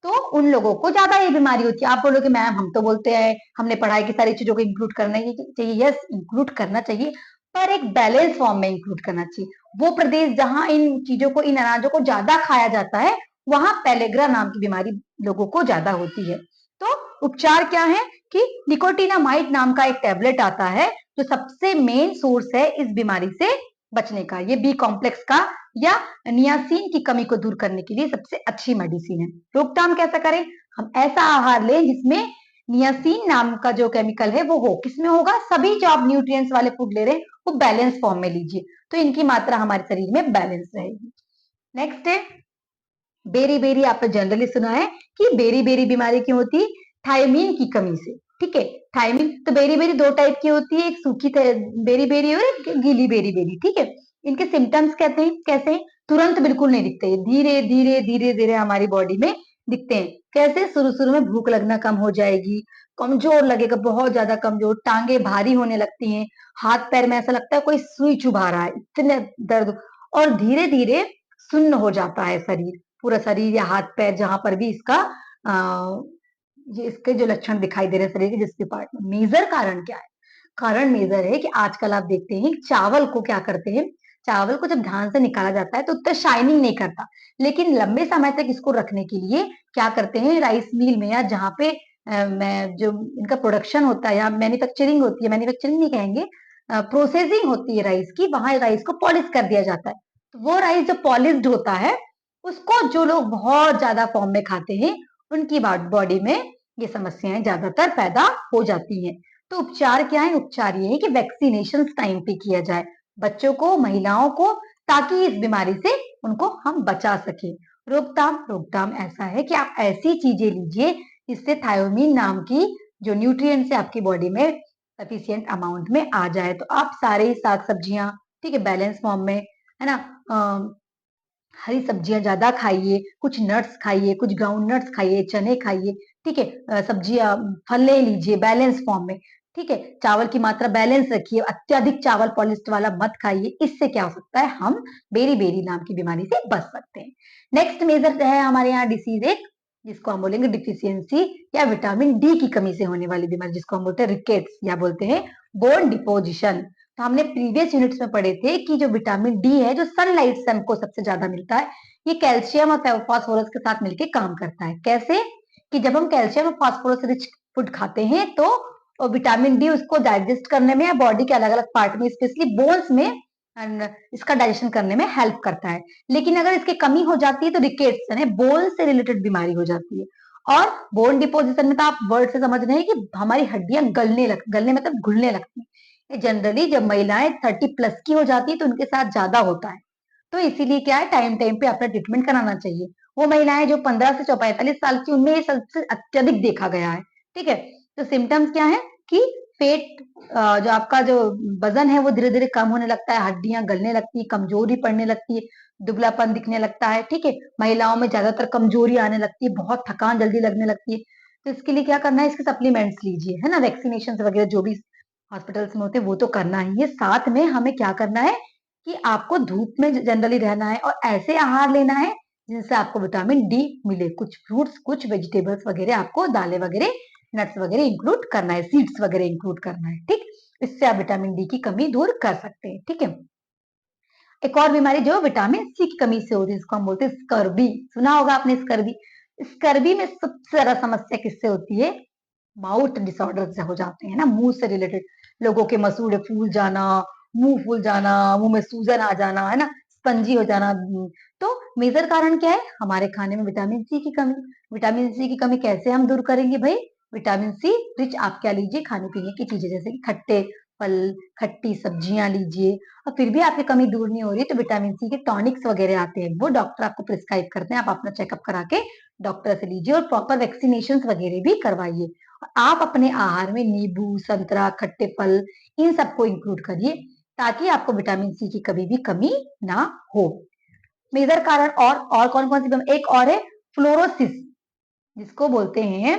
तो उन लोगों को ज्यादा ये बीमारी होती है। आप बोलोगे मैम हम तो बोलते हैं हमने पढ़ाई की सारी चीजों को इंक्लूड करना चाहिए, यस इंक्लूड करना चाहिए, पर एक बैलेंस फॉर्म में इंक्लूड करना चाहिए। वो प्रदेश जहां इन चीजों को, इन अनाजों को ज्यादा खाया जाता है, वहां पेलेग्रा नाम की बीमारी लोगों को ज्यादा होती है। तो उपचार क्या है कि निकोटिनामाइड नाम का एक टैबलेट आता है जो सबसे मेन सोर्स है इस बीमारी से बचने का। ये बी कॉम्प्लेक्स का या नियासिन की कमी को दूर करने के लिए सबसे अच्छी मेडिसिन है। रोकथाम कैसा करें, हम ऐसा आहार लें जिसमें नियासिन नाम का जो केमिकल है वो हो, किसमें होगा, सभी जो आप न्यूट्रिएंट्स वाले फूड ले रहे हैं वो बैलेंस फॉर्म में लीजिए, तो इनकी मात्रा हमारे शरीर में बैलेंस रहेगी। नेक्स्ट है बेरी बेरी, आपने जनरली सुना है कि बेरी बेरी बीमारी क्यों होती है, थायमीन की कमी से, ठीक है। थायमीन, तो बेरी बेरी दो टाइप की होती है, एक सूखी बेरी बेरी और एक गीली बेरी बेरी, ठीक है। इनके सिम्टम्स कहते हैं कैसे, तुरंत बिल्कुल नहीं दिखते, धीरे धीरे धीरे धीरे हमारी बॉडी में दिखते हैं। कैसे, शुरू शुरू में भूख लगना कम हो जाएगी, कमजोर लगेगा, बहुत ज्यादा कमजोर, टांगे भारी होने लगती हैं, हाथ पैर में ऐसा लगता है कोई सुई चुभा रहा है, इतने दर्द, और धीरे धीरे सुन्न हो जाता है शरीर, पूरा शरीर या हाथ पैर जहां पर भी इसका ये इसके जो लक्षण दिखाई दे रहे हैं शरीर के जिस पार्ट में। मेजर कारण क्या है, कारण मेजर है कि आजकल आप देखते हैं चावल को क्या करते हैं, चावल को जब धान से निकाला जाता है तो उतना शाइनिंग नहीं करता, लेकिन लंबे समय तक इसको रखने के लिए क्या करते हैं, राइस मिल में या जहाँ पे जो इनका प्रोडक्शन होता है या मैन्युफैक्चरिंग होती है, मैन्युफैक्चरिंग नहीं कहेंगे, प्रोसेसिंग होती है राइस की, वहां राइस को पॉलिश कर दिया जाता है। तो वो राइस जो पॉलिश्ड होता है उसको जो लोग बहुत ज्यादा फॉर्म में खाते हैं उनकी बॉडी में ये समस्याएं ज्यादातर पैदा हो जाती हैं। तो उपचार क्या है, उपचार ये है कि वैक्सीनेशन टाइम पे किया जाए बच्चों को, महिलाओं को, ताकि इस बीमारी से उनको हम बचा सके। रोकथाम, रोकथाम ऐसा है कि आप ऐसी चीजें लीजिए जिससे थायोमीन नाम की जो न्यूट्रिएंट्स है आपकी बॉडी में सफिशियंट अमाउंट में आ जाए। तो आप सारे साग सब्जियां, ठीक है, बैलेंस फॉर्म में, है ना, हरी सब्जियां ज्यादा खाइए, कुछ नट्स खाइए, कुछ ग्राउंड नट्स खाइए, चने खाइए, ठीक है, सब्जियां फल लीजिए बैलेंस फॉर्म में, ठीक है, चावल की मात्रा बैलेंस रखिए, अत्यधिक चावल पॉलिश्ड वाला मत खाइए। इससे क्या हो सकता है, हम बेरी बेरी नाम की बीमारी से बच सकते हैं। नेक्स्ट मेजर है हमारे यहाँ डिसीज एक, जिसको हम बोलेंगे डिफिशियंसी या विटामिन डी की कमी से होने वाली बीमारी, जिसको हम बोलते हैं रिकेट्स या बोलते हैं बोन डिपोजिशन। तो हमने प्रीवियस यूनिट्स में पढ़े थे कि जो विटामिन डी है जो सनलाइट से हमको सबसे ज्यादा मिलता है, ये कैल्शियम और फास्फोरस के साथ मिलकर काम करता है। कैसे, कि जब हम कैल्शियम और फास्फोरस रिच फूड खाते हैं तो विटामिन डी उसको डाइजेस्ट करने में या बॉडी के अलग अलग पार्ट में, स्पेशली बोन्स में, इसका डाइजेशन करने में हेल्प करता है। लेकिन अगर इसकी कमी हो जाती है तो रिकेट्स यानी बोन से रिलेटेड बीमारी हो जाती है। और बोन डिपोजिशन में तो आप वर्ड से समझ रहे हैं कि हमारी हड्डियां गलने मतलब घुलने लगती है। जनरली जब महिलाएं 30+ की हो जाती है तो उनके साथ ज्यादा होता है, तो इसीलिए क्या है, टाइम टाइम पे अपना ट्रीटमेंट कराना चाहिए। वो महिलाएं जो 15 से 45 साल की, उनमें ये सबसे अत्यधिक देखा गया है, ठीक है। तो सिम्टम्स क्या है कि पेट जो आपका जो वजन है वो धीरे-धीरे कम होने लगता है, हड्डियाँ गलने लगती है, कमजोरी पड़ने लगती है, दुबलापन दिखने लगता है, ठीक है? महिलाओं में ज़्यादातर कमजोरी आने लगती है, बहुत थकान जल्दी लगने लगती है। तो इसके लिए क्या करना है, इसके सप्लीमेंट्स लीजिए, है ना? वैक्सीनेशंस वगैरह जो भी हॉस्पिटल्स में होते हैं वो तो करना ही है। साथ में हमें क्या करना है कि आपको धूप में जनरली रहना है और ऐसे आहार लेना है जिनसे आपको विटामिन डी मिले। कुछ फ्रूट्स, कुछ वेजिटेबल्स वगैरह आपको दालें वगैरह, नट्स वगैरह इंक्लूड करना है, सीड्स वगैरह इंक्लूड करना है, ठीक? इससे आप विटामिन डी की कमी दूर कर सकते हैं, ठीक है? एक और बीमारी जो विटामिन सी की कमी से होती है, जिसको हम बोलते हैं स्कर्वी। सुना होगा आपने स्कर्वी। स्कर्वी में सबसे ज्यादा समस्या किससे होती है? माउथ डिसऑर्डर से हो जाते हैं ना, मुंह से रिलेटेड। लोगों के मसूड़े फूल जाना, मुंह फूल जाना, मुंह में सूजन आ जाना, है ना, स्पंजी हो जाना। तो मेजर कारण क्या है? हमारे खाने में विटामिन सी की कमी। विटामिन सी की कमी कैसे हम दूर करेंगे भाई? विटामिन सी रिच आप क्या लीजिए, खाने पीने की चीजें जैसे कि खट्टे फल, खट्टी सब्जियां लीजिए। और फिर भी आपकी कमी दूर नहीं हो रही तो विटामिन सी के टॉनिक्स वगैरह आते हैं, वो डॉक्टर आपको प्रिस्क्राइब करते हैं। आप अपना चेकअप करा के डॉक्टर से लीजिए और प्रॉपर वैक्सीनेशन वगैरह भी करवाइए। आप अपने आहार में नींबू, संतरा, खट्टे फल इन सबको इंक्लूड करिए ताकि आपको विटामिन सी की कभी भी कमी ना हो। मेजर कारण और कौन कौन सी? एक और है फ्लोरोसिस, जिसको बोलते हैं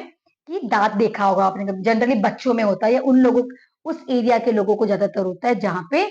कि दांत देखा होगा आपने, जनरली बच्चों में होता है या उन लोगों, उस एरिया के लोगों को ज्यादातर होता है जहां पे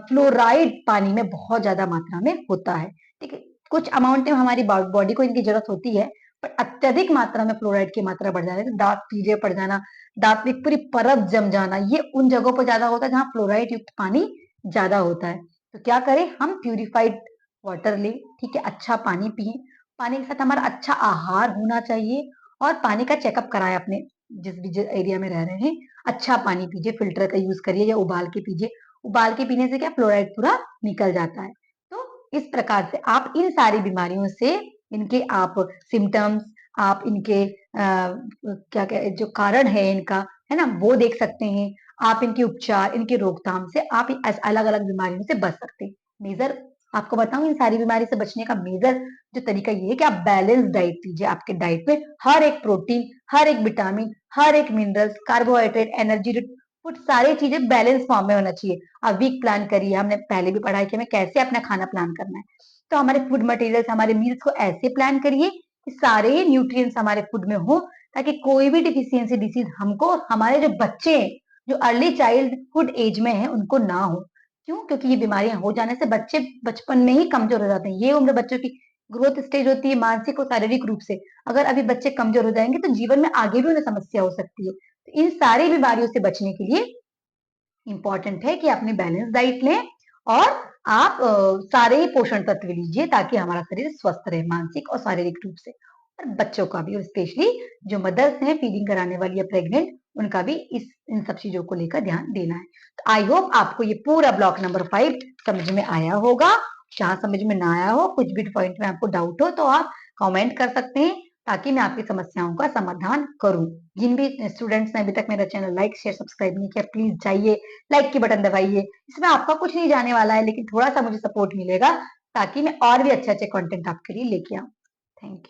फ्लोराइड पानी में बहुत ज्यादा मात्रा में होता है, ठीक है? कुछ अमाउंट में हमारी बॉडी को इनकी जरूरत होती है, पर अत्यधिक मात्रा में फ्लोराइड की मात्रा बढ़ जाने से दांत पीले पड़ जाना, दांत में पूरी परत जम जाना, ये उन जगहों पर ज्यादा होता है जहां फ्लोराइड युक्त पानी ज्यादा होता है। तो क्या करें हम? प्यूरिफाइड वाटर लें, ठीक है? अच्छा पानी पिए। पानी के साथ हमारा अच्छा आहार होना चाहिए और पानी का चेकअप कराएं अपने जिस भी एरिया में रह रहे हैं। अच्छा पानी पीजिए, फिल्टर का यूज करिए या उबाल के पीजिए। उबाल के पीने से क्या फ्लोराइड पूरा निकल जाता है। तो इस प्रकार से आप इन सारी बीमारियों से, इनके आप सिम्टम्स, आप इनके क्या क्या जो कारण है इनका, है ना, वो देख सकते हैं। आप इनके उपचार, इनके रोकथाम से आप अलग अलग बीमारियों से बच सकते हैं। मेजर आपको बताऊं, इन सारी बीमारी से बचने का मेजर जो तरीका ये है कि आप बैलेंस डाइट लीजिए। आपके डाइट में हर एक प्रोटीन, हर एक विटामिन, हर एक मिनरल्स, कार्बोहाइड्रेट, एनर्जी फूड, सारी चीजें बैलेंस फॉर्म में होना चाहिए। आप वीक प्लान करिए, हमने पहले भी पढ़ा है कि हमें कैसे अपना खाना प्लान करना है। तो हमारे फूड मटेरियल्स, हमारे मील्स को ऐसे प्लान करिए कि सारे ही न्यूट्रिएंट्स हमारे फूड में हो, ताकि कोई भी डिफिशियंसी डिसीज हमको, हमारे जो बच्चे हैं जो अर्ली चाइल्डहुड एज में है उनको ना हो। क्यों? क्योंकि ये बीमारियां हो जाने से बच्चे बचपन में ही कमजोर हो जाते हैं। ये उम्र बच्चों की ग्रोथ स्टेज होती है मानसिक और शारीरिक रूप से। अगर अभी बच्चे कमजोर हो जाएंगे तो जीवन में आगे भी उन्हें समस्या हो सकती है। तो इन सारी बीमारियों से बचने के लिए इंपॉर्टेंट है कि अपनी बैलेंस डाइट लें और आप सारे ही पोषण तत्व लीजिए ताकि हमारा शरीर स्वस्थ रहे मानसिक और शारीरिक रूप से। और बच्चों का भी, और स्पेशली जो मदर्स हैं फीडिंग कराने वाली या प्रेग्नेंट, उनका भी इन सब चीजों को लेकर ध्यान देना है। तो आई होप आपको ये पूरा ब्लॉक नंबर 5 समझ में आया होगा। जहां समझ में ना आया हो, कुछ भी पॉइंट में आपको डाउट हो तो आप कमेंट कर सकते हैं ताकि मैं आपकी समस्याओं का समाधान करूं। जिन भी स्टूडेंट्स ने अभी तक मेरा चैनल लाइक शेयर सब्सक्राइब नहीं किया, प्लीज जाइए लाइक की बटन दबाइए। इसमें आपका कुछ नहीं जाने वाला है, लेकिन थोड़ा सा मुझे सपोर्ट मिलेगा ताकि मैं और भी अच्छे अच्छे कंटेंट आपके लिए लेके आऊं। Thank you.